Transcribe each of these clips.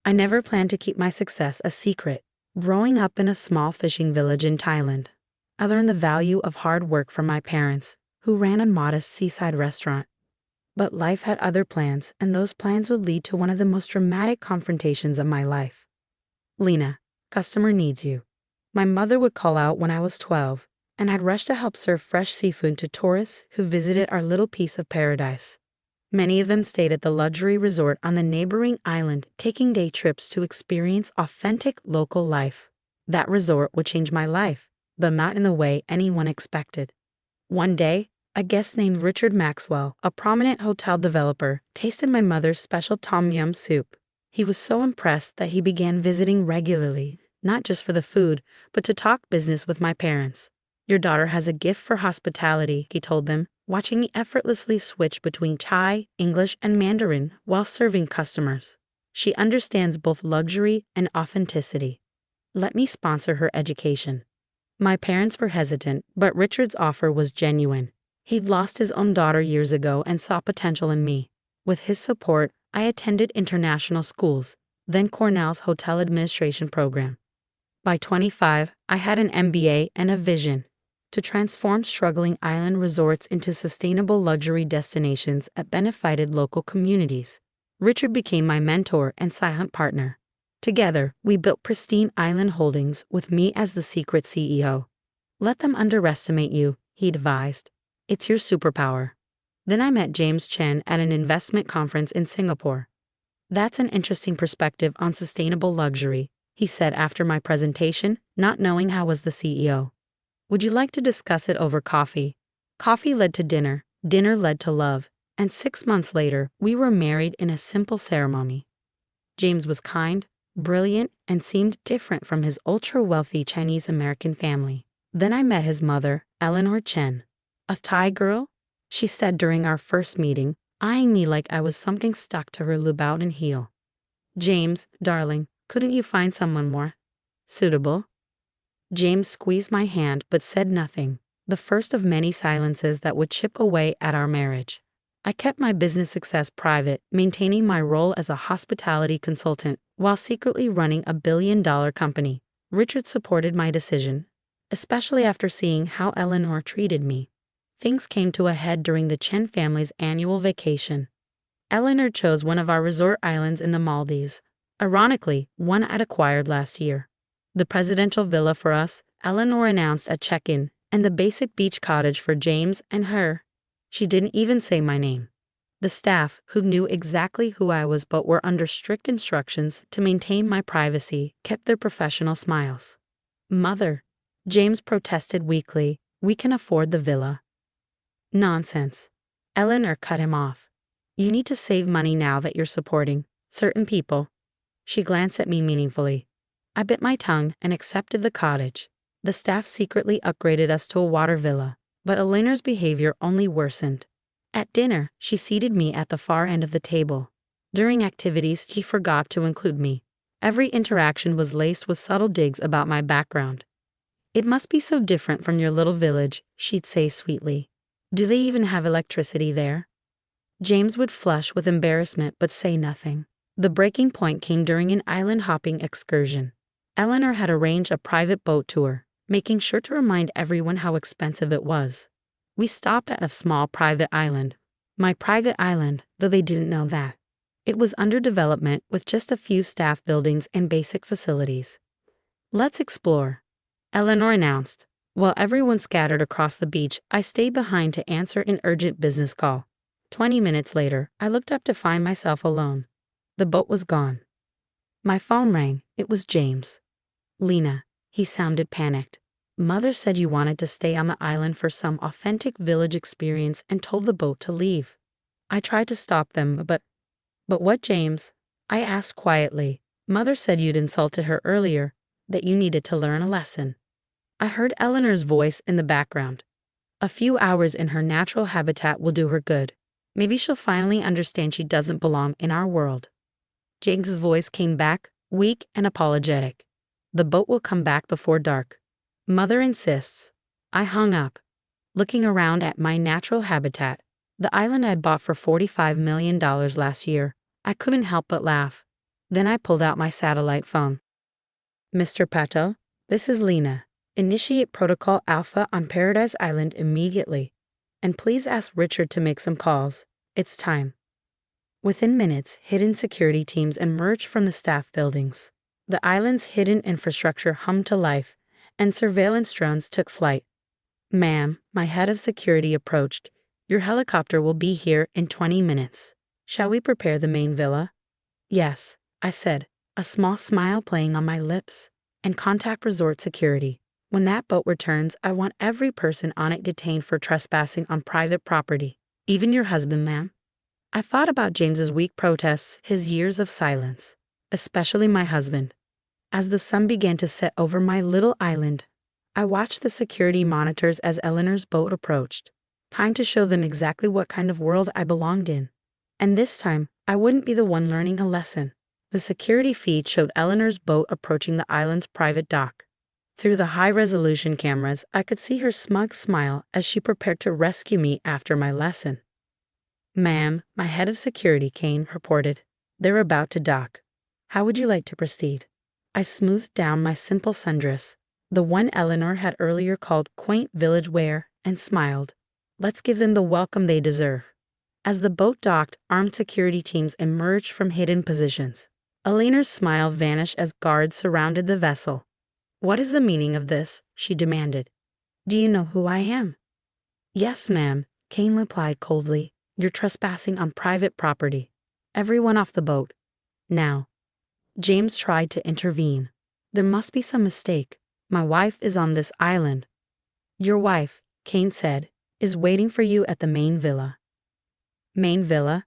I never planned to keep my success a secret. Growing up in a small fishing village in Thailand, I learned the value of hard work from my parents, who ran a modest seaside restaurant. But life had other plans, and those plans would lead to one of the most dramatic confrontations of my life. Lina, customer needs you. My mother would call out when I was 12, and I'd rush to help serve fresh seafood to tourists who visited our little piece of paradise. Many of them stayed at the luxury resort on the neighboring island, taking day trips to experience authentic local life. That resort would change my life, but not in the way anyone expected. One day, a guest named Richard Maxwell, a prominent hotel developer, tasted my mother's special tom yum soup. He was so impressed that he began visiting regularly, not just for the food, but to talk business with my parents. Your daughter has a gift for hospitality, he told them, watching me effortlessly switch between Thai, English, and Mandarin while serving customers. She understands both luxury and authenticity. Let me sponsor her education. My parents were hesitant, but Richard's offer was genuine. He'd lost his own daughter years ago and saw potential in me. With his support, I attended international schools, then Cornell's hotel administration program. By 25, I had an MBA and a vision to transform struggling island resorts into sustainable luxury destinations that benefited local communities. Richard became my mentor and silent partner. Together, we built pristine island holdings with me as the secret CEO. Let them underestimate you, he advised. It's your superpower. Then I met James Chen at an investment conference in Singapore. That's an interesting perspective on sustainable luxury, he said after my presentation, not knowing I was the CEO. Would you like to discuss it over coffee? Coffee led to dinner, dinner led to love, and 6 months later, we were married in a simple ceremony. James was kind, brilliant, and seemed different from his ultra-wealthy Chinese-American family. Then I met his mother, Eleanor Chen. A Thai girl? She said during our first meeting, eyeing me like I was something stuck to her Louboutin heel. James, darling, couldn't you find someone more suitable? James squeezed my hand but said nothing, the first of many silences that would chip away at our marriage. I kept my business success private, maintaining my role as a hospitality consultant while secretly running a billion-dollar company. Richard supported my decision, especially after seeing how Eleanor treated me. Things came to a head during the Chen family's annual vacation. Eleanor chose one of our resort islands in the Maldives, ironically, one I'd acquired last year. The presidential villa for us, Eleanor announced at check-in, and the basic beach cottage for James and her. She didn't even say my name. The staff, who knew exactly who I was but were under strict instructions to maintain my privacy, kept their professional smiles. Mother, James protested weakly, we can afford the villa. Nonsense. Eleanor cut him off. You need to save money now that you're supporting certain people. She glanced at me meaningfully. I bit my tongue and accepted the cottage. The staff secretly upgraded us to a water villa, but Eleanor's behavior only worsened. At dinner, she seated me at the far end of the table. During activities, she forgot to include me. Every interaction was laced with subtle digs about my background. It must be so different from your little village, she'd say sweetly. Do they even have electricity there? James would flush with embarrassment but say nothing. The breaking point came during an island-hopping excursion. Eleanor had arranged a private boat tour, making sure to remind everyone how expensive it was. We stopped at a small private island. My private island, though they didn't know that. It was under development with just a few staff buildings and basic facilities. Let's explore, Eleanor announced. While everyone scattered across the beach, I stayed behind to answer an urgent business call. 20 minutes later, I looked up to find myself alone. The boat was gone. My phone rang. It was James. Lina, he sounded panicked. Mother said you wanted to stay on the island for some authentic village experience and told the boat to leave. I tried to stop them, but what, James? I asked quietly. Mother said you'd insulted her earlier, that you needed to learn a lesson. I heard Eleanor's voice in the background. A few hours in her natural habitat will do her good. Maybe she'll finally understand she doesn't belong in our world. James's voice came back, weak and apologetic. The boat will come back before dark. Mother insists. I hung up, looking around at my natural habitat, the island I'd bought for $45 million last year. I couldn't help but laugh. Then I pulled out my satellite phone. Mr. Patel, this is Lina. Initiate Protocol Alpha on Paradise Island immediately. And please ask Richard to make some calls. It's time. Within minutes, hidden security teams emerged from the staff buildings. The island's hidden infrastructure hummed to life, and surveillance drones took flight. Ma'am, my head of security approached. Your helicopter will be here in 20 minutes. Shall we prepare the main villa? Yes, I said, a small smile playing on my lips. And contact resort security. When that boat returns, I want every person on it detained for trespassing on private property. Even your husband, ma'am. I thought about James's weak protests, his years of silence. Especially my husband. As the sun began to set over my little island, I watched the security monitors as Eleanor's boat approached. Time to show them exactly what kind of world I belonged in. And this time, I wouldn't be the one learning a lesson. The security feed showed Eleanor's boat approaching the island's private dock. Through the high-resolution cameras, I could see her smug smile as she prepared to rescue me after my lesson. Ma'am, my head of security, Kane, reported. They're about to dock. How would you like to proceed? I smoothed down my simple sundress, the one Eleanor had earlier called quaint village wear, and smiled. Let's give them the welcome they deserve. As the boat docked, armed security teams emerged from hidden positions. Eleanor's smile vanished as guards surrounded the vessel. What is the meaning of this? She demanded. Do you know who I am? Yes, ma'am, Kane replied coldly. You're trespassing on private property. Everyone off the boat. Now. James tried to intervene. There must be some mistake. My wife is on this island. Your wife, Kane said, is waiting for you at the main villa. Main villa?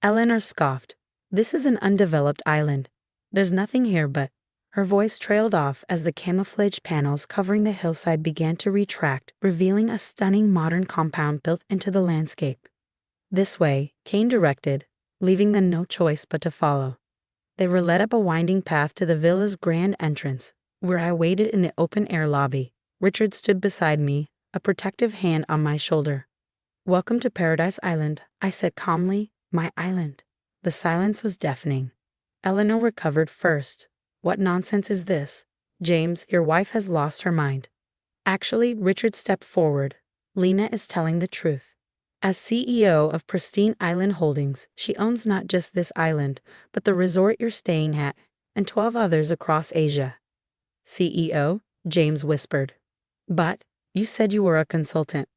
Eleanor scoffed. This is an undeveloped island. There's nothing here but... Her voice trailed off as the camouflage panels covering the hillside began to retract, revealing a stunning modern compound built into the landscape. This way, Kane directed, leaving them no choice but to follow. They were led up a winding path to the villa's grand entrance, where I waited in the open-air lobby. Richard stood beside me, a protective hand on my shoulder. Welcome to Paradise Island, I said calmly. My island. The silence was deafening. Eleanor recovered first. What nonsense is this? James, your wife has lost her mind. Actually, Richard stepped forward. Lina is telling the truth. As CEO of Pristine Island Holdings, she owns not just this island, but the resort you're staying at, and 12 others across Asia. CEO? James whispered. But, you said you were a consultant.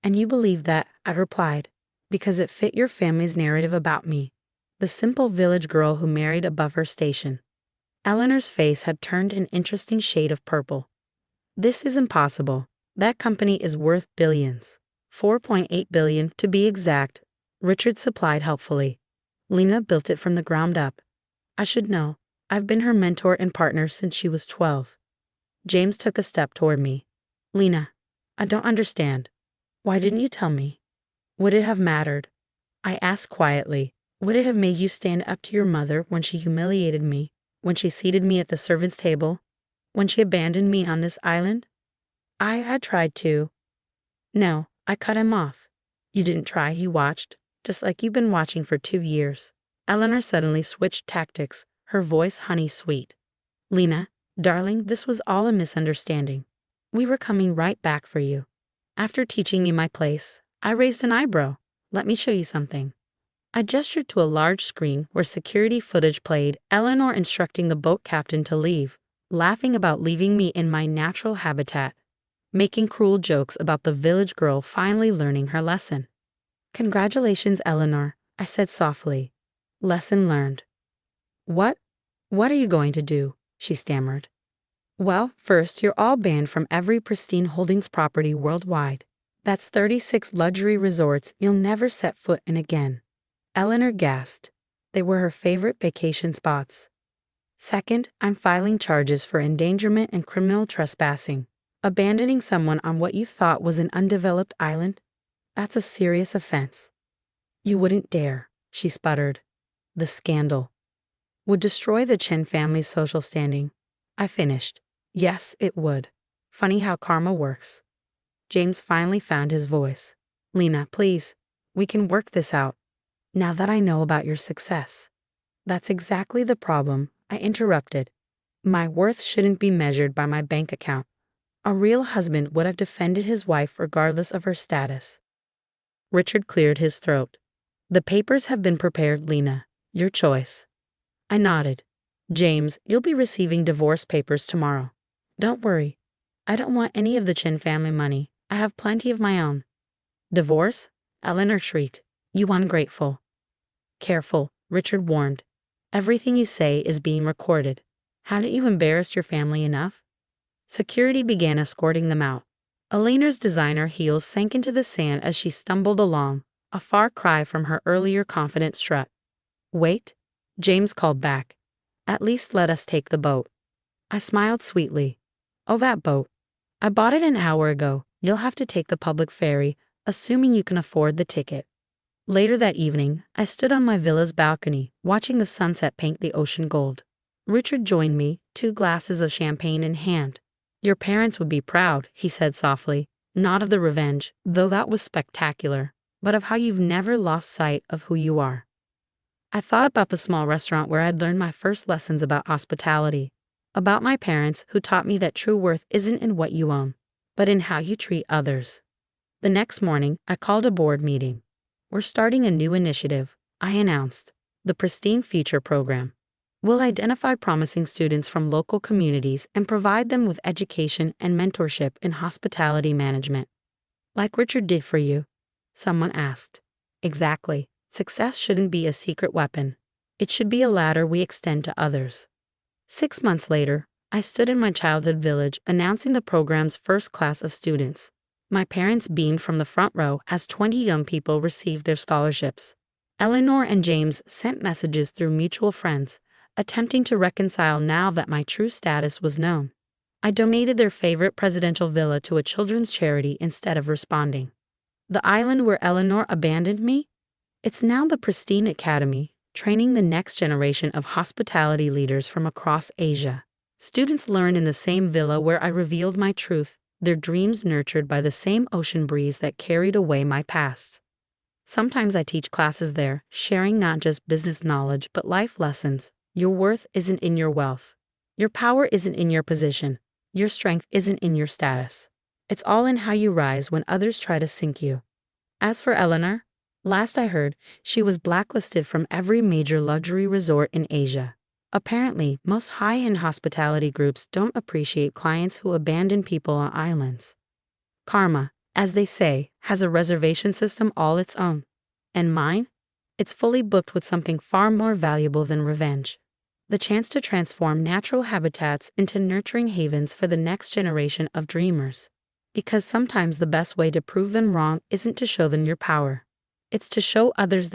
And you believe that, I replied, because it fit your family's narrative about me, the simple village girl who married above her station. Eleanor's face had turned an interesting shade of purple. This is impossible. That company is worth billions. 4.8 billion to be exact, Richard supplied helpfully. Lina built it from the ground up. I should know. I've been her mentor and partner since she was 12. James took a step toward me. Lina, I don't understand. Why didn't you tell me? Would it have mattered? I asked quietly. Would it have made you stand up to your mother when she humiliated me? When she seated me at the servants' table? When she abandoned me on this island? I had tried to. No, I cut him off. You didn't try, he watched, just like you've been watching for 2 years. Eleanor suddenly switched tactics, her voice honey-sweet. Lina, darling, this was all a misunderstanding. We were coming right back for you. After teaching me my place, I raised an eyebrow. Let me show you something. I gestured to a large screen where security footage played, Eleanor instructing the boat captain to leave, laughing about leaving me in my natural habitat, making cruel jokes about the village girl finally learning her lesson. Congratulations, Eleanor, I said softly. Lesson learned. What? What are you going to do? She stammered. Well, first, you're all banned from every Pristine Holdings property worldwide. That's 36 luxury resorts you'll never set foot in again. Eleanor gasped. They were her favorite vacation spots. Second, I'm filing charges for endangerment and criminal trespassing. Abandoning someone on what you thought was an undeveloped island? That's a serious offense. You wouldn't dare, she sputtered. The scandal would destroy the Chen family's social standing. I finished. Yes, it would. Funny how karma works. James finally found his voice. Lina, please, we can work this out. Now that I know about your success. That's exactly the problem, I interrupted. My worth shouldn't be measured by my bank account. A real husband would have defended his wife regardless of her status. Richard cleared his throat. The papers have been prepared, Lina. Your choice. I nodded. James, you'll be receiving divorce papers tomorrow. Don't worry. I don't want any of the Chin family money. I have plenty of my own. Divorce? Eleanor shrieked. You ungrateful. Careful, Richard warned. Everything you say is being recorded. Haven't you embarrassed your family enough? Security began escorting them out. Eleanor's designer heels sank into the sand as she stumbled along, a far cry from her earlier confident strut. Wait, James called back. At least let us take the boat. I smiled sweetly. Oh, that boat. I bought it an hour ago. You'll have to take the public ferry, assuming you can afford the ticket. Later that evening, I stood on my villa's balcony, watching the sunset paint the ocean gold. Richard joined me, 2 glasses of champagne in hand. Your parents would be proud, he said softly, not of the revenge, though that was spectacular, but of how you've never lost sight of who you are. I thought about the small restaurant where I'd learned my first lessons about hospitality, about my parents who taught me that true worth isn't in what you own, but in how you treat others. The next morning, I called a board meeting. We're starting a new initiative, I announced, the Pristine Future Program. We'll identify promising students from local communities and provide them with education and mentorship in hospitality management. Like Richard did for you? Someone asked. Exactly. Success shouldn't be a secret weapon. It should be a ladder we extend to others. 6 months later, I stood in my childhood village announcing the program's first class of students. My parents beamed from the front row as 20 young people received their scholarships. Eleanor and James sent messages through mutual friends, attempting to reconcile now that my true status was known. I donated their favorite presidential villa to a children's charity instead of responding. The island where Eleanor abandoned me? It's now the Pristine Academy, training the next generation of hospitality leaders from across Asia. Students learn in the same villa where I revealed my truth, their dreams nurtured by the same ocean breeze that carried away my past. Sometimes I teach classes there, sharing not just business knowledge but life lessons. Your worth isn't in your wealth. Your power isn't in your position. Your strength isn't in your status. It's all in how you rise when others try to sink you. As for Eleanor, last I heard, she was blacklisted from every major luxury resort in Asia. Apparently, most high-end hospitality groups don't appreciate clients who abandon people on islands. Karma, as they say, has a reservation system all its own. And mine? It's fully booked with something far more valuable than revenge. The chance to transform natural habitats into nurturing havens for the next generation of dreamers. Because sometimes the best way to prove them wrong isn't to show them your power. It's to show others